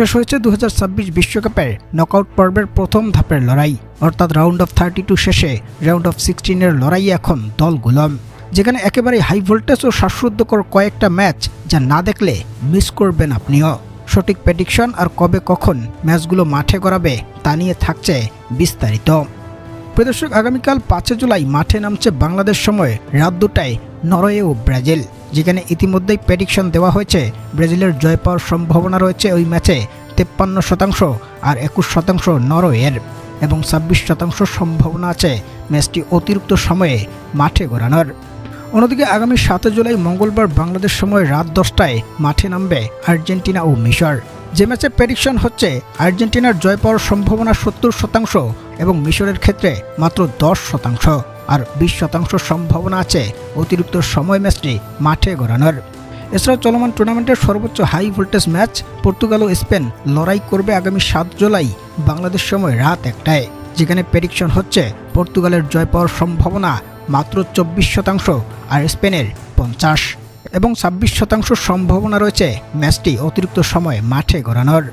শেষ হয়েছে 2026 বিশ্বকাপের নকআউট পর্বের প্রথম ধাপের লড়াই, অর্থাৎ রাউন্ড অফ 32 শেষে রাউন্ড অফ 16-এর লড়াই এখন দলগুলো, যেখানে একেবারে হাই ভোল্টেজ ও শ্বাসরুদ্ধকর কয়েকটা ম্যাচ যা না দেখলে মিস করবেন আপনিও। সঠিক প্রেডিকশন আর কবে কখন ম্যাচগুলো মাঠে গড়াবে তা নিয়ে থাকছে বিস্তারিত। প্রদর্শক, আগামীকাল 5 জুলাই মাঠে নামছে বাংলাদেশ সময় রাত 2টায় নরওয়ে ও ব্রাজিল, যেখানে ইতিমধ্যেই প্রেডিকশন দেওয়া হয়েছে ব্রাজিলের জয় পাওয়ার সম্ভাবনা রয়েছে ওই ম্যাচে 53% আর 21% নরওয়ের, এবং 26% সম্ভাবনা আছে ম্যাচটি অতিরিক্ত সময়ে মাঠে গড়ানোর। অন্যদিকে আগামী 7 জুলাই মঙ্গলবার বাংলাদেশ সময় রাত 10টায় মাঠে নামবে আর্জেন্টিনা ও মিশর, যে ম্যাচে প্রেডিকশন হচ্ছে আর্জেন্টিনার জয় পাওয়ার সম্ভাবনা 70% এবং মিশরের ক্ষেত্রে মাত্র 10%, আর 20% সম্ভাবনা আছে অতিরিক্ত সময় ম্যাচটি মাঠে গড়ানোর। এছাড়াও চলমান টুর্নামেন্টের সর্বোচ্চ হাই ভোল্টেজ ম্যাচ পর্তুগাল ও স্পেন লড়াই করবে আগামী 7 জুলাই বাংলাদেশ সময় রাত 1টায়, যেখানে প্রেডিকশন হচ্ছে পর্তুগালের জয় পাওয়ার সম্ভাবনা মাত্র 24% আর স্পেনের 50%, এবং 26% সম্ভাবনা রয়েছে ম্যাচটি অতিরিক্ত সময় মাঠে গড়ানোর।